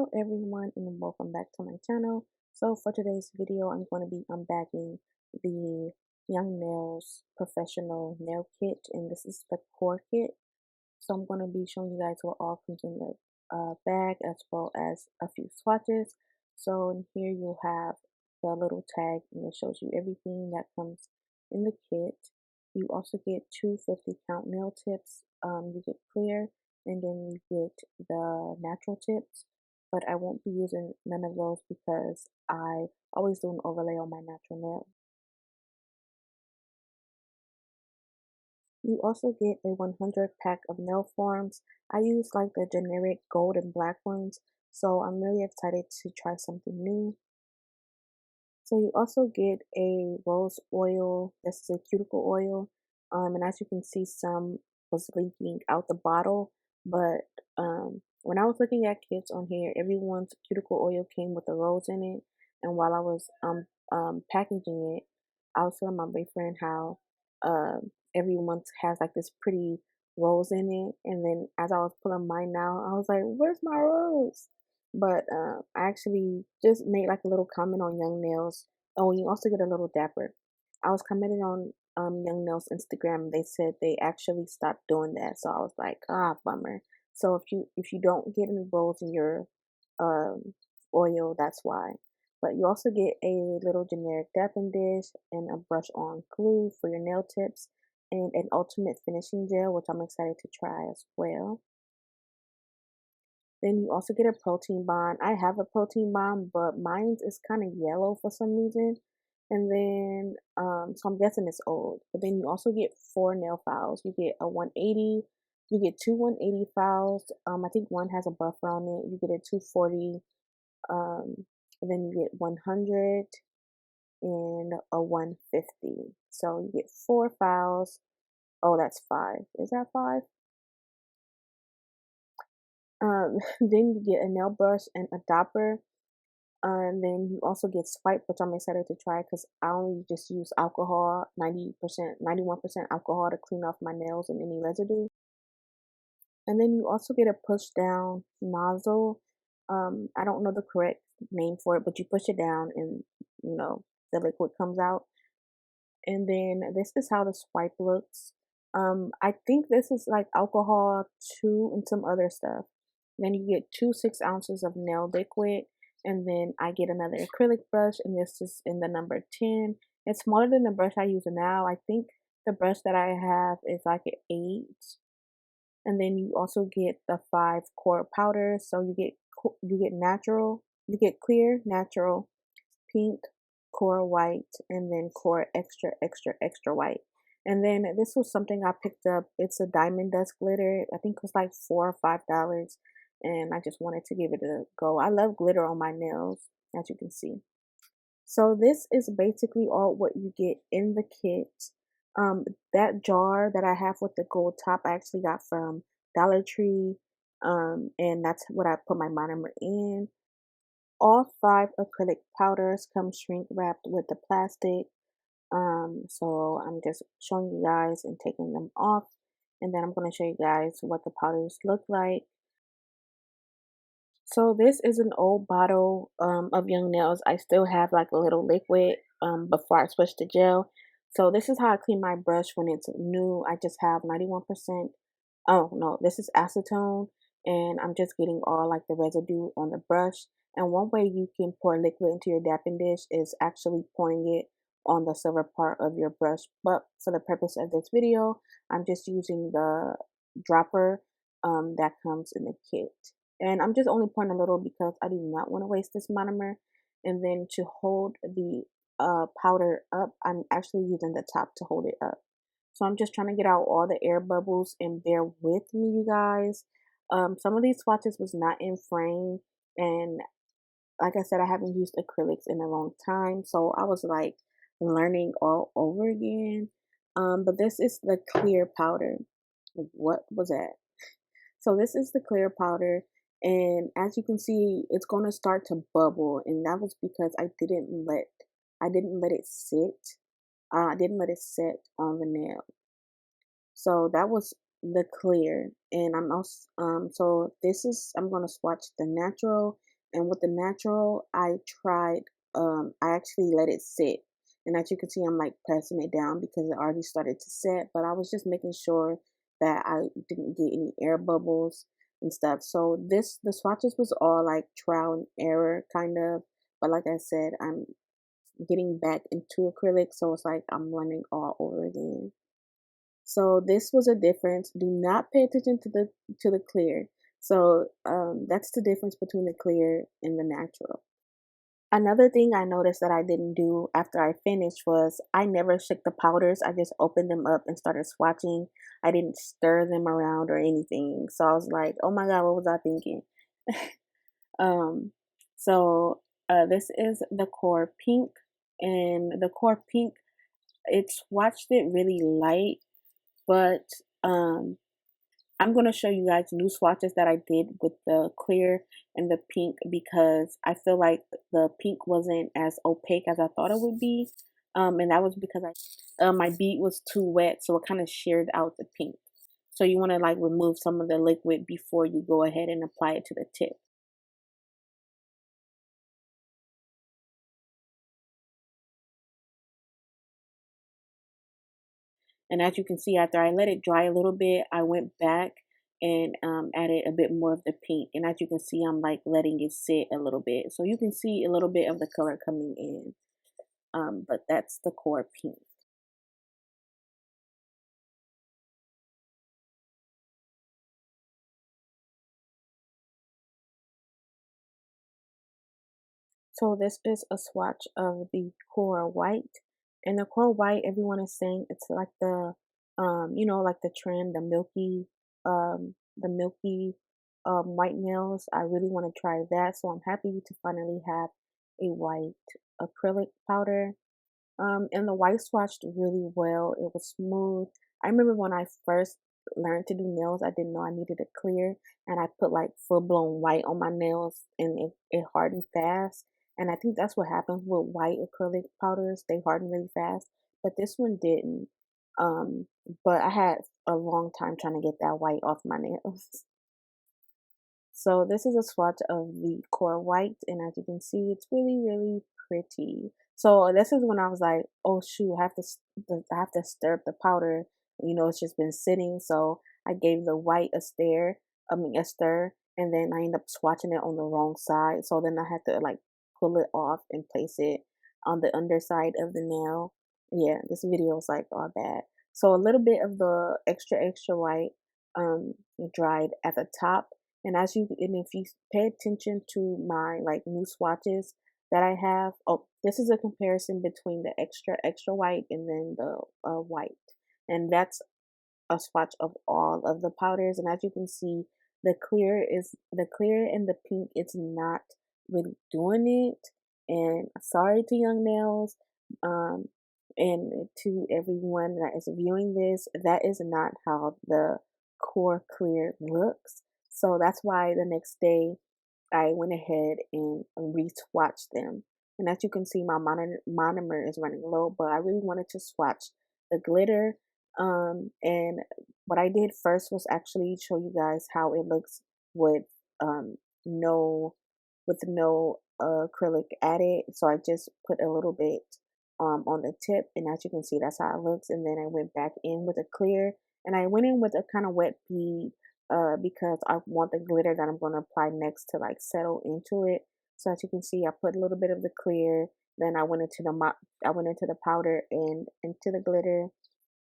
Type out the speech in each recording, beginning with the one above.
Hello everyone and welcome back to my channel. So for today's video I'm going to be unbagging the Young Nails Professional Nail Kit, and this is the core kit. So I'm going to be showing you guys what all comes in the bag, as well as a few swatches. So in here you'll have the little tag and it shows you everything that comes in the kit. You also get two 50 count nail tips. You get clear, and then you get the natural tips, but I won't be using none of those because I always do an overlay on my natural nail. You also get a 100 pack of nail forms. I use like the generic gold and black ones, so I'm really excited to try something new. So you also get a rose oil. This is a cuticle oil, and as you can see, some was leaking out the bottle. But when I was looking at kits on here, everyone's cuticle oil came with a rose in it. And while I was packaging it, I was telling my boyfriend how everyone's has like this pretty rose in it. And then as I was pulling mine out, I was like, "Where's my rose?" But I actually just made like a little comment on Young Nails. Oh, you also get a little dapper. I was commenting on Young Nails Instagram. They said they actually stopped doing that, so I was like, bummer. So if you don't get any rolls in your um oil, that's why. But you also get a little generic dapping dish and a brush on glue for your nail tips, and an ultimate finishing gel, which I'm excited to try as well. Then you also get a protein bond. I have a protein bond, but mine is kind of yellow for some reason. And then, so I'm guessing it's old. But then you also get 4 nail files. You get a 180. You get two 180 files. I think one has a buffer on it. You get a 240. And then you get 100 and a 150. So you get 4 files. Oh, that's 5. Is that 5? Then you get a nail brush and a dopper. And then you also get swipe, which I'm excited to try because I only just use alcohol, 90%, 91% alcohol to clean off my nails and any residue. And then you also get a push down nozzle. I don't know the correct name for it, but you push it down and the liquid comes out. And then this is how the swipe looks. I think this is like alcohol too and some other stuff. Then you get 2 6 ounces of nail liquid, and then I get another acrylic brush, and this is in the number 10. It's smaller than the brush I use now. I think the brush that I have is like an 8. And then you also get the 5 core powders. So you get natural, you get clear, natural, pink, core white, and then core extra, extra, extra white. And then this was something I picked up. It's a diamond dust glitter. I think it was like $4 or $5. And I just wanted to give it a go. I love glitter on my nails, as you can see. So this is basically all what you get in the kit. That jar that I have with the gold top, I actually got from Dollar Tree. And that's what I put my monomer in. All 5 acrylic powders come shrink wrapped with the plastic. So I'm just showing you guys and taking them off. And then I'm going to show you guys what the powders look like. So this is an old bottle of Young Nails. I still have like a little liquid before I switch to gel. So this is how I clean my brush when it's new. I just have 91%. Oh no, this is acetone, and I'm just getting all like the residue on the brush. And one way you can pour liquid into your dapping dish is actually pouring it on the silver part of your brush. But for the purpose of this video, I'm just using the dropper that comes in the kit. And I'm just only pouring a little because I do not want to waste this monomer. And then to hold the powder up, I'm actually using the top to hold it up. So I'm just trying to get out all the air bubbles, and bear with me, you guys. Some of these swatches was not in frame, and like I said, I haven't used acrylics in a long time, so I was like learning all over again. But this is the clear powder. What was that? So this is the clear powder, and as you can see, it's going to start to bubble, and that was because I didn't let it sit. I didn't let it sit on the nail. So that was the clear, and I'm also so this is I'm gonna swatch the natural, And with the natural, I actually let it sit. And as you can see, I'm like pressing it down because it already started to set, but I was just making sure that I didn't get any air bubbles and stuff. So the swatches was all like trial and error kind of, but like I said, I'm getting back into acrylic, so it's like I'm learning all over again. So this was a difference. Do not pay attention to the clear. So that's the difference between the clear and the natural. Another thing I noticed that I didn't do after I finished was I never shook the powders. I just opened them up and started swatching. I didn't stir them around or anything. So I was like, oh my God, what was I thinking? um, so this is the core pink, and the core pink, it swatched it really light, but I'm going to show you guys new swatches that I did with the clear and the pink because I feel like the pink wasn't as opaque as I thought it would be. And that was because my bead was too wet, so it kind of sheared out the pink. So you want to like remove some of the liquid before you go ahead and apply it to the tip. And as you can see, after I let it dry a little bit, I went back and added a bit more of the pink. And as you can see, I'm like letting it sit a little bit. So you can see a little bit of the color coming in. But that's the core pink. So this is a swatch of the core white. And the core white, everyone is saying it's like the like the trend, the milky white nails. I really want to try that. So I'm happy to finally have a white acrylic powder. And the white swatched really well. It was smooth. I remember when I first learned to do nails, I didn't know I needed a clear, and I put like full blown white on my nails, and it hardened fast. And I think that's what happens with white acrylic powders; they harden really fast. But this one didn't. But I had a long time trying to get that white off my nails. So this is a swatch of the core white, and as you can see, it's really, really pretty. So this is when I was like, oh shoot, I have to stir up the powder. It's just been sitting. So I gave the white a stir, and then I ended up swatching it on the wrong side. So then I had to like pull it off and place it on the underside of the nail. Yeah, this video is like all bad. So a little bit of the extra white dried at the top, and if you pay attention to my like new swatches that I have, oh, this is a comparison between the extra white and then the white, and that's a swatch of all of the powders. And as you can see, the clear and the pink. It's not really doing it. And sorry to Young Nails, um, and to everyone that is viewing this, that is not how the core clear looks. So that's why the next day I went ahead and re-swatched them. And as you can see, my monomer is running low, but I really wanted to swatch the glitter. And what I did first was actually show you guys how it looks with um, no no acrylic added. So I just put a little bit on the tip, and as you can see, that's how it looks. And then I went back in with a clear, and I went in with a kind of wet bead because I want the glitter that I'm going to apply next to like settle into it. So as you can see, I put a little bit of the clear, then I went into the powder and into the glitter,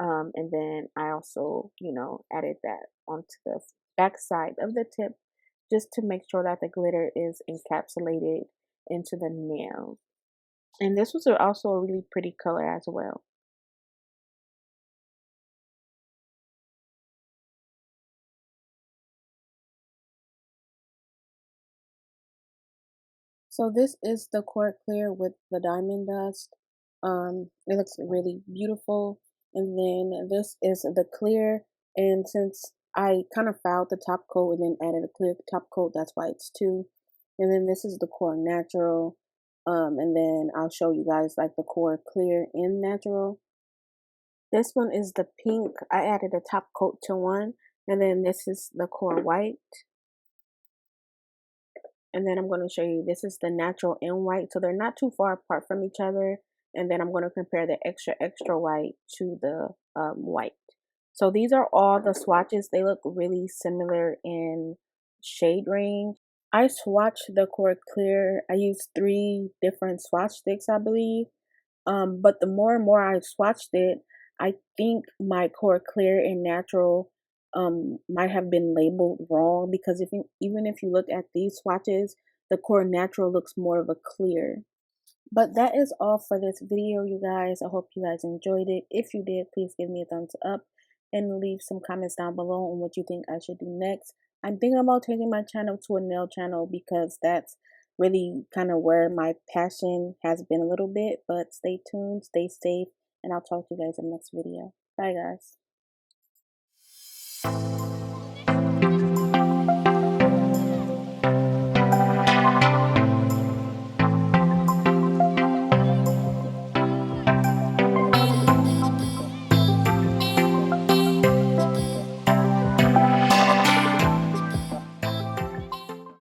and then I also added that onto the back side of the tip just to make sure that the glitter is encapsulated into the nail. And this was also a really pretty color as well. So this is the core clear with the diamond dust. It looks really beautiful. And then this is the clear. And since I kind of fouled the top coat and then added a clear top coat, that's why it's two. And then this is the core natural. And then I'll show you guys like the core clear and natural. This one is the pink. I added a top coat to one. And then this is the core white. And then I'm going to show you, this is the natural and white. So they're not too far apart from each other. And then I'm going to compare the extra, extra white to the white. So these are all the swatches. They look really similar in shade range. I swatched the Core Clear. I used 3 different swatch sticks, I believe. But the more and more I swatched it, I think my Core Clear and Natural might have been labeled wrong, because even if you look at these swatches, the Core Natural looks more of a clear. But that is all for this video, you guys. I hope you guys enjoyed it. If you did, please give me a thumbs up and leave some comments down below on what you think I should do next. I'm thinking about changing my channel to a nail channel, because that's really kind of where my passion has been a little bit. But stay tuned, stay safe, and I'll talk to you guys in the next video. Bye, guys.